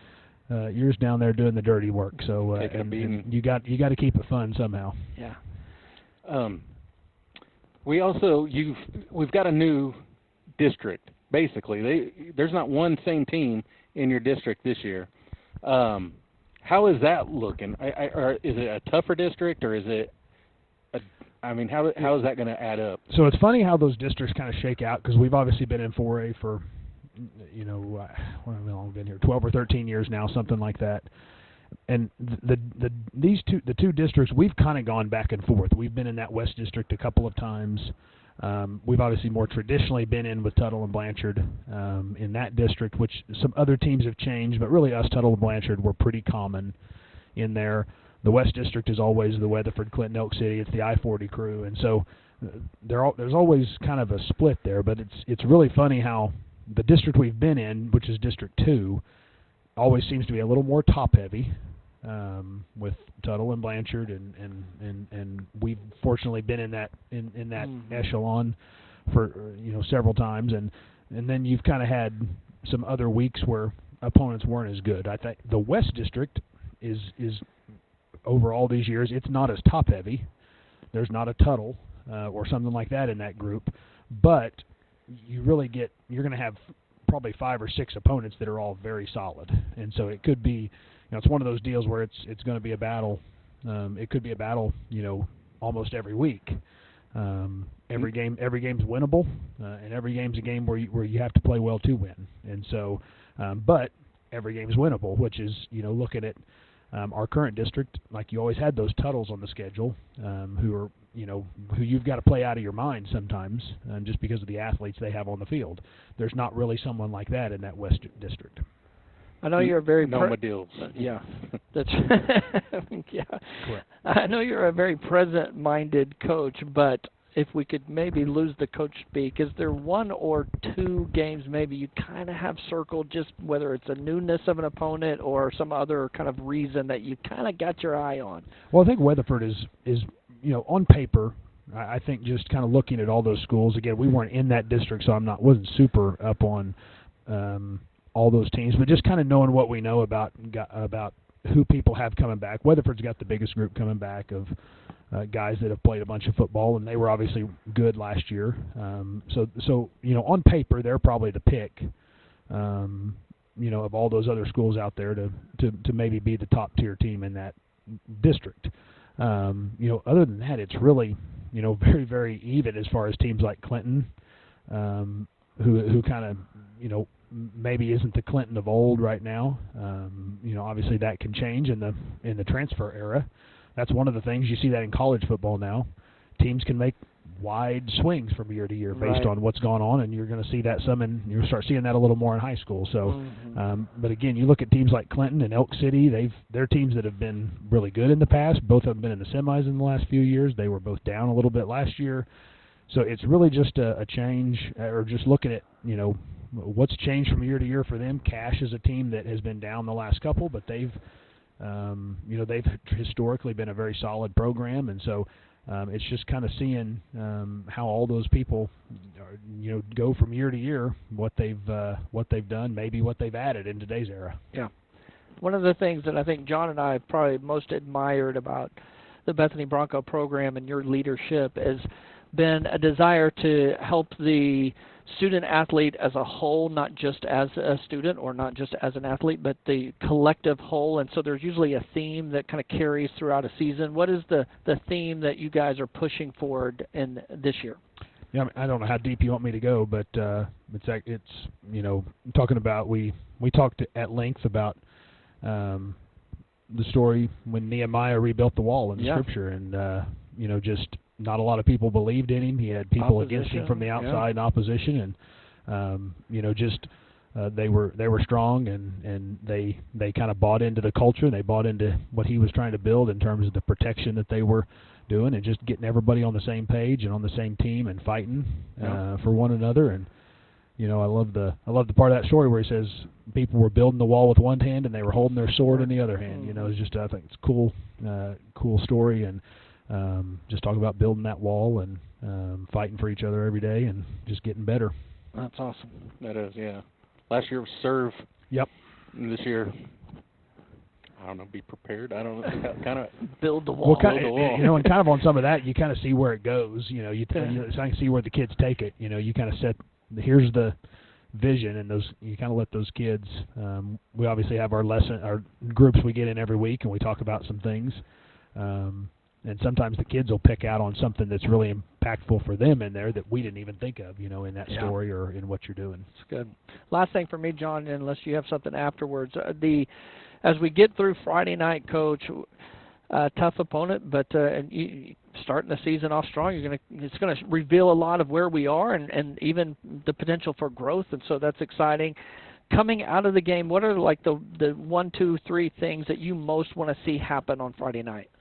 You're just down there doing the dirty work. So and you got to keep it fun somehow. Yeah. We've got a new district, basically. There's not one same team in your district this year. How is that looking? Or is it a tougher district, or is it how is that going to add up? So it's funny how those districts kind of shake out, because we've obviously been in 4A for, what have we long been here? 12 or 13 years now, something like that. And the two districts, we've kind of gone back and forth. We've been in that West District a couple of times. We've obviously more traditionally been in with Tuttle and Blanchard in that district, which some other teams have changed, but really us, Tuttle and Blanchard, were pretty common in there. The West District is always the Weatherford, Clinton, Elk City. It's the I-40 crew, and so there's always kind of a split there. But it's really funny how the district we've been in, which is District 2, always seems to be a little more top-heavy with Tuttle and Blanchard, and we've fortunately been in that echelon for several times, and then you've kind of had some other weeks where opponents weren't as good. I think the West District is over all these years, it's not as top-heavy. There's not a Tuttle or something like that in that group, but you're going to have probably 5 or 6 opponents that are all very solid, and so it could be, it's one of those deals where it's going to be a battle. It could be a battle, almost every week. Every game's winnable, and every game's a game where you have to play well to win, and so, but every game's winnable, which is looking at our current district, like you always had those Tuttles on the schedule, who are who you've got to play out of your mind sometimes, just because of the athletes they have on the field. There's not really someone like that in that West District. I know you're a very Yeah, that's yeah. Correct. I know you're a very present-minded coach, but if we could maybe lose the coach speak, is there 1 or 2 games maybe you kind of have circled, just whether it's a newness of an opponent or some other kind of reason that you kind of got your eye on? Well, I think Weatherford is on paper, I think just kind of looking at all those schools, again, we weren't in that district, so wasn't super up on all those teams, but just kind of knowing what we know about who people have coming back. Weatherford's got the biggest group coming back of guys that have played a bunch of football, and they were obviously good last year. So on paper, they're probably the pick, of all those other schools out there to maybe be the top tier team in that district. Other than that, it's really, very, very even as far as teams like Clinton, who kind of, maybe isn't the Clinton of old right now. Obviously that can change in the transfer era. That's one of the things you see that in college football now. Teams can make wide swings from year to year based on what's going on, and you're going to see that you'll start seeing that a little more in high school. So, but again, you look at teams like Clinton and Elk City. They're teams that have been really good in the past. Both have been in the semis in the last few years. They were both down a little bit last year. So it's really just a change, or just looking at what's changed from year to year for them. Cash is a team that has been down the last couple, but they've historically been a very solid program, and so it's just kind of seeing how all those people go from year to year, what they've done, maybe what they've added in today's era. Yeah. One of the things that I think John and I probably most admired about the Bethany Bronco program and your leadership has been a desire to help the student athlete as a whole, not just as a student or not just as an athlete, but the collective whole. And so there's usually a theme that kind of carries throughout a season. What is the theme that you guys are pushing forward in this year? Yeah, I don't know how deep you want me to go, but it's talking about, we talked at length about the story when Nehemiah rebuilt the wall in Scripture, and just not a lot of people believed in him. He had people against him from the outside in opposition, and they were strong, and they kind of bought into the culture. They bought into what he was trying to build in terms of the protection that they were doing, and just getting everybody on the same page and on the same team and fighting for one another. And I love the part of that story where he says people were building the wall with one hand and they were holding their sword in the other hand. It's just, I think it's cool story, and just talk about building that wall and fighting for each other every day and just getting better. That's awesome. That is, yeah. Last year was serve. Yep. And this year, I don't know, be prepared. I don't know, kind of build the wall. Build the wall. And kind of on some of that, you kind of see where it goes. I can see where the kids take it. You kind of set, here's the vision, and you kind of let those kids. We obviously have our groups we get in every week, and we talk about some things. And sometimes the kids will pick out on something that's really impactful for them in there that we didn't even think of, in that story or in what you're doing. That's good. Last thing for me, John, unless you have something afterwards, as we get through Friday night, Coach, tough opponent, but starting the season off strong, it's going to reveal a lot of where we are and even the potential for growth, and so that's exciting. Coming out of the game, what are like the 1, 2, 3 things that you most want to see happen on Friday night?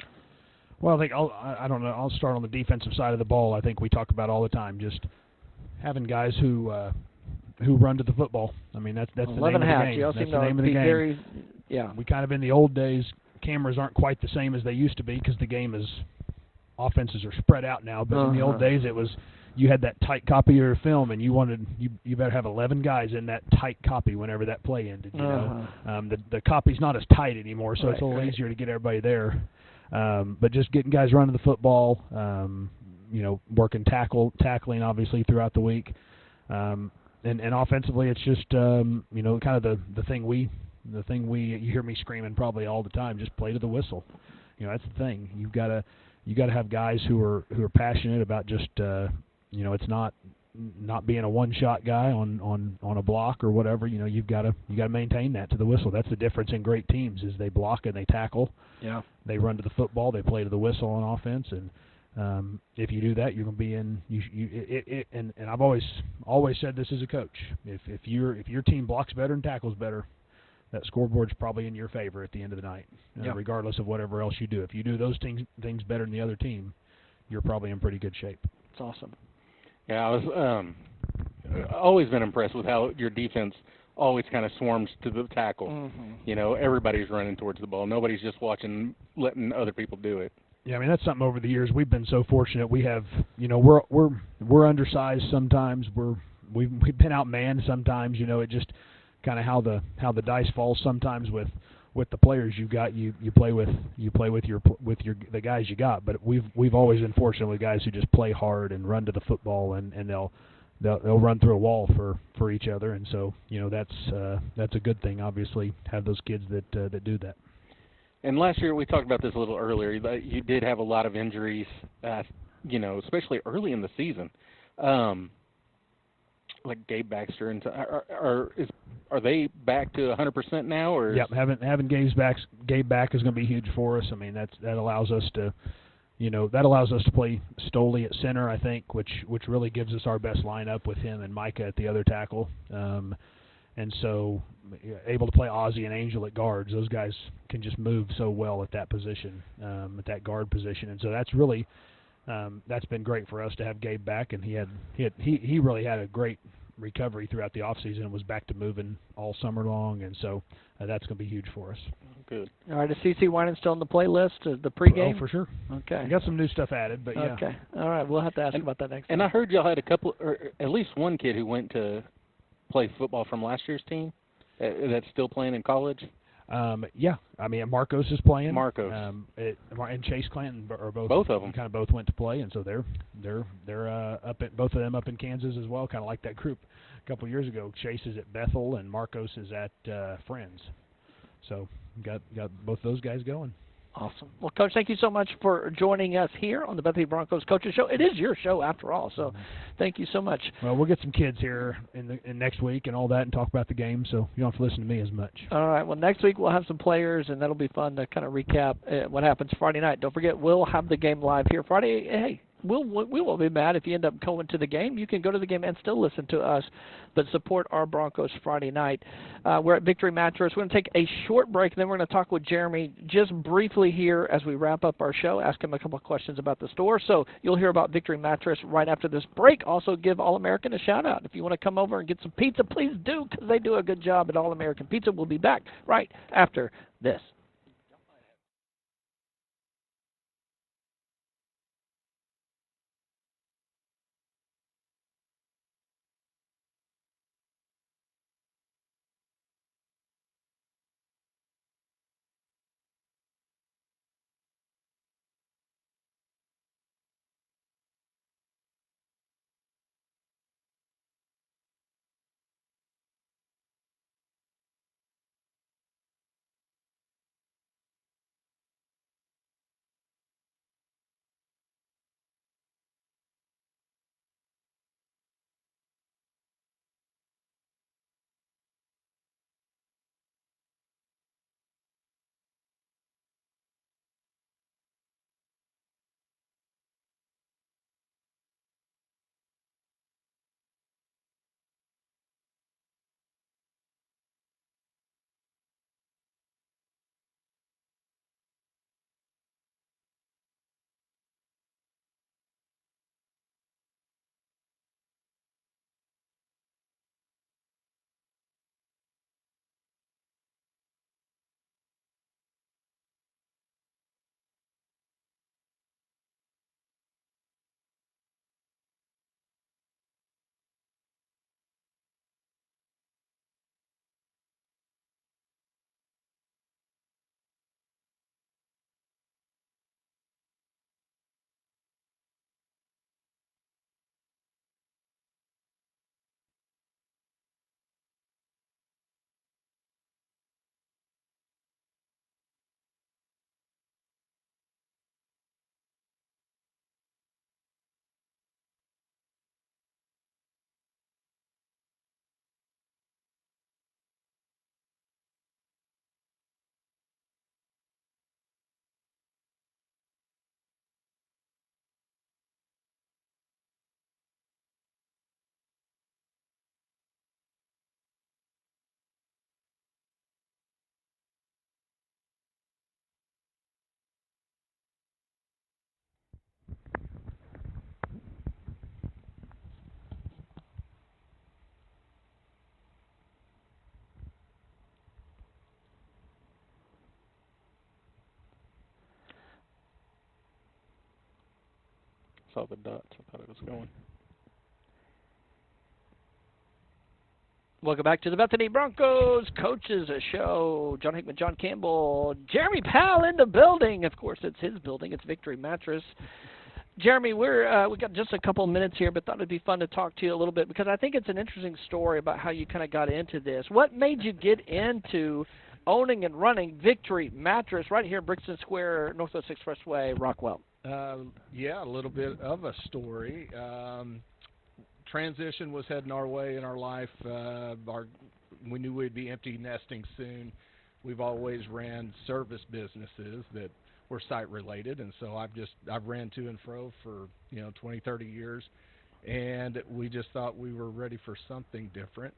Well, I think I don't know. I'll start on the defensive side of the ball. I think we talk about all the time, just having guys who run to the football. I mean, that's the name of the game. That's the name of the game. We kind of in the old days, cameras aren't quite the same as they used to be because the game is offenses are spread out now. But in the old days, it was you had that tight copy of your film, and you better have 11 guys in that tight copy whenever that play ended. The copy's not as tight anymore, so it's a little easier to get everybody there. But just getting guys running the football, working tackling obviously throughout the week, and offensively it's just kind of the thing we you hear me screaming probably all the time, just play to the whistle. That's the thing. You got to have guys who are passionate about just it's not being a one-shot guy on a block or whatever. You've got to maintain that to the whistle. That's the difference in great teams is they block and they tackle. Yeah. They run to the football. They play to the whistle on offense, and if you do that, you're going to be in. And I've always said this as a coach. If your team blocks better and tackles better, that scoreboard's probably in your favor at the end of the night, regardless of whatever else you do. If you do those things better than the other team, you're probably in pretty good shape. That's awesome. Yeah, I was always been impressed with how your defense always kind of swarms to the tackle. Mm-hmm. Everybody's running towards the ball. Nobody's just letting other people do it. Yeah, I mean that's something over the years we've been so fortunate. We have, we're undersized sometimes. We've been outmanned sometimes. It just kind of how the dice falls sometimes with the players you've got. You play with the guys you got. But we've always been fortunate with guys who just play hard and run to the football and they'll run through a wall for each other, and so that's a good thing. Obviously, have those kids that do that. And last year we talked about this a little earlier. But you did have a lot of injuries, especially early in the season, like Gabe Baxter. And are they back to 100% now? Or having Gabe back is going to be huge for us. I mean that allows us to. That allows us to play Stoley at center, I think, which really gives us our best lineup with him and Micah at the other tackle. And so able to play Ozzie and Angel at guards. Those guys can just move so well at that position, at that guard position. And so that's really that's been great for us to have Gabe back. And he really had a great recovery throughout the offseason and was back to moving all summer long. And so that's going to be huge for us. Good. All right, is CC Winan still on the playlist, the pregame? Oh, for sure. Okay. We got some new stuff added, but yeah. Okay. All right, we'll have to ask about that next time. And I heard y'all had a couple, or at least one kid who went to play football from last year's team that's still playing in college. Yeah, I mean Marcos is playing. Marcos. And Chase Clanton are both of them kind of both went to play, and so they're up at both of them up in Kansas as well, kind of like that group a couple years ago. Chase is at Bethel and Marcos is at Friends. So got both those guys going. Awesome. Well, Coach, thank you so much for joining us here on the Bethany Broncos Coaches Show. It is your show after all, so thank you so much. Well, we'll get some kids here in next week and all that and talk about the game, so you don't have to listen to me as much. All right. Well, next week we'll have some players, and that'll be fun to kind of recap what happens Friday night. Don't forget, we'll have the game live here Friday. Hey, we won't be mad if you end up going to the game. You can go to the game and still listen to us, but support our Broncos Friday night. We're at Victory Mattress. We're going to take a short break, and then we're going to talk with Jeremy just briefly here as we wrap up our show, ask him a couple of questions about the store. So you'll hear about Victory Mattress right after this break. Also give All-American a shout-out. If you want to come over and get some pizza, please do, because they do a good job at All-American Pizza. We'll be back right after this. saw the dots. I thought it was going. Welcome back to the Bethany Broncos Coaches Show. John Hickman, John Campbell, Jeremy Powell in the building. Of course, it's his building. It's Victory Mattress. Jeremy, we got just a couple minutes here, but thought it'd be fun to talk to you a little bit because I think it's an interesting story about how you kind of got into this. What made you get into owning and running Victory Mattress right here in Brixton Square, Northwest Expressway, Rockwell? Yeah, a little bit of a story. Transition was heading our way in our life. We knew we'd be empty nesting soon. We've always ran service businesses that were site related, and so I've ran to and fro for 20, 30 years, and we just thought we were ready for something different,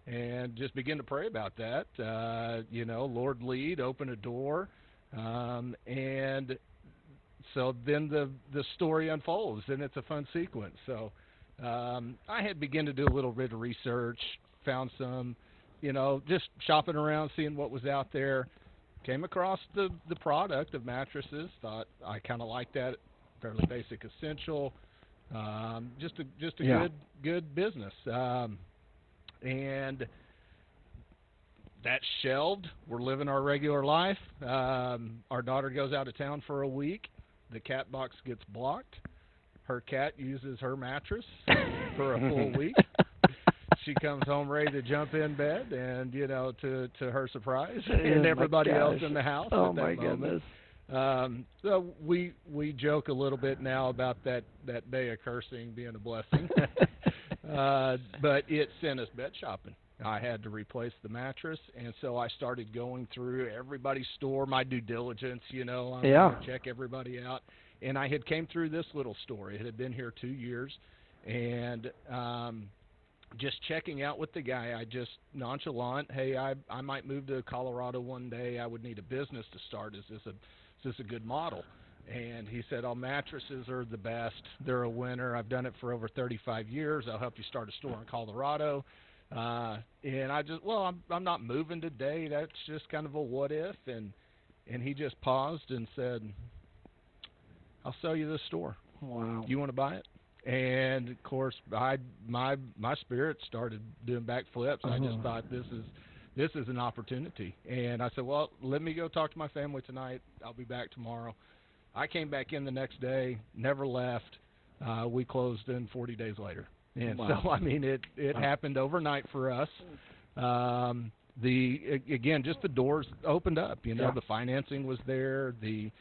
and just began to pray about that. Lord lead, open a door, and so then the story unfolds, and it's a fun sequence. So. I had begun to do a little bit of research, found some, just shopping around, seeing what was out there, came across the product of mattresses, thought I kind of liked that, fairly basic, essential, just a good business. And that shelved. We're living our regular life. Our daughter goes out of town for a week. The cat box gets blocked. Her cat uses her mattress for a full week. She comes home ready to jump in bed, and to her surprise, and everybody else in the house. Oh at that my moment. goodness! So we joke a little bit now about that day of cursing being a blessing, but it sent us bed shopping. I had to replace the mattress, and so I started going through everybody's store, my due diligence. I'm going to check everybody out. And I had came through this little store. It had been here 2 years, and just checking out with the guy, I just nonchalant, hey, I might move to Colorado one day. I would need a business to start. Is this a good model? And he said, mattresses are the best. They're a winner. I've done it for over 35 years. I'll help you start a store in Colorado. And I just, I'm not moving today. That's just kind of a what if. And he just paused and said, I'll sell you this store. Wow. You want to buy it? And of course, my spirit started doing backflips. I just thought this is an opportunity. And I said, well, let me go talk to my family tonight. I'll be back tomorrow. I came back in the next day, never left. We closed in 40 days later. And so I mean, it happened overnight for us. Just the doors opened up. The financing was there. The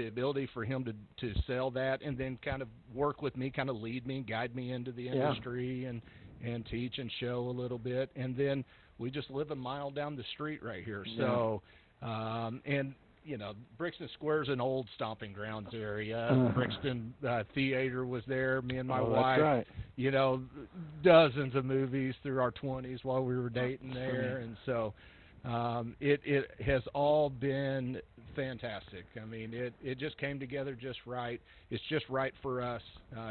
ability for him to sell that and then kind of work with me, kind of lead me and guide me into the industry and teach and show a little bit. And then we just live a mile down the street right here. So, Brixton Square is an old stomping grounds area. Brixton Theater was there. Me and my wife, that's right. Dozens of movies through our 20s while we were dating there. And so it has all been fantastic. I mean, it just came together just right. It's just right for us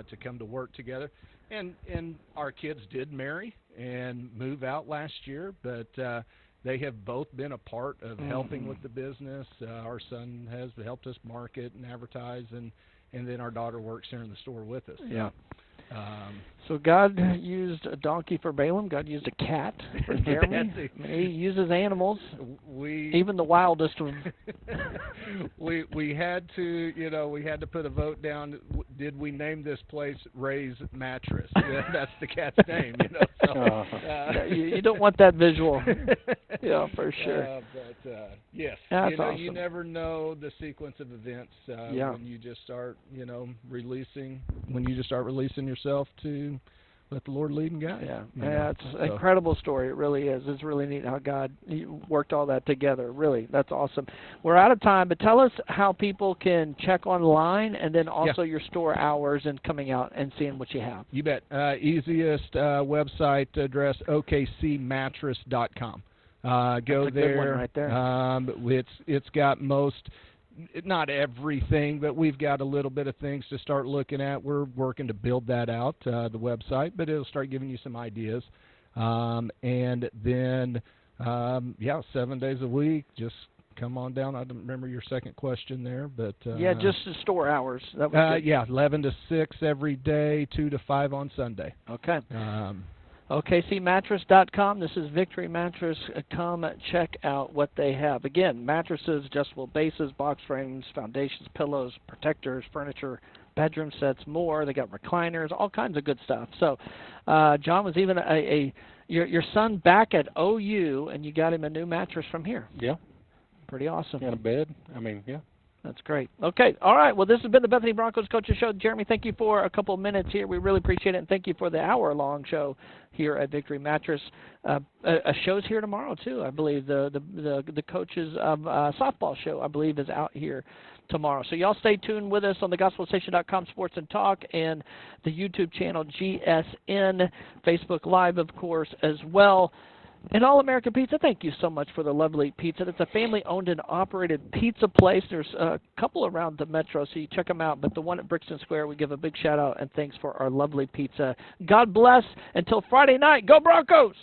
to come to work together. And our kids did marry and move out last year, but they have both been a part of helping with the business. Our son has helped us market and advertise, and then our daughter works here in the store with us. Yeah. So God used a donkey for Balaam. God used a cat for Jeremy. He uses animals, even the wildest of them. we had to put a vote down. Did we name this place Ray's Mattress? That's the cat's name. So, you don't want that visual. Yeah, for sure. Yes, that's awesome. You never know the sequence of events when you just start releasing yourself to let the Lord lead and guide. Yeah, it's an incredible story. It really is. It's really neat how God worked all that together. Really, that's awesome. We're out of time, but tell us how people can check online and then also your store hours and coming out and seeing what you have. You bet. Easiest website address, okcmattress.com. Go that's a there. Good one right there. It's got not everything, but we've got a little bit of things to start looking at. We're working to build that out, the website, but it'll start giving you some ideas. And then, 7 days a week, just come on down. I don't remember your second question there, but yeah, just the store hours. That was good. yeah, 11 to 6 every day, 2 to 5 on Sunday. Okay. OKCmattress.com. This is Victory Mattress. Come check out what they have. Again, mattresses, adjustable bases, box frames, foundations, pillows, protectors, furniture, bedroom sets, more. They got recliners, all kinds of good stuff. So, John, was even your son back at OU, and you got him a new mattress from here. Yeah. Pretty awesome. And a bed. I mean, yeah. That's great. Okay. All right. Well, this has been the Bethany Broncos Coaches Show. Jeremy, thank you for a couple of minutes here. We really appreciate it. And thank you for the hour-long show here at Victory Mattress. A show's here tomorrow, too, I believe. The Coaches of Softball show, I believe, is out here tomorrow. So y'all stay tuned with us on the GospelStation.com Sports and Talk and the YouTube channel GSN, Facebook Live, of course, as well. And All American Pizza, thank you so much for the lovely pizza. It's a family-owned and operated pizza place. There's a couple around the metro, so you check them out. But the one at Brixton Square, we give a big shout-out and thanks for our lovely pizza. God bless. Until Friday night, go Broncos!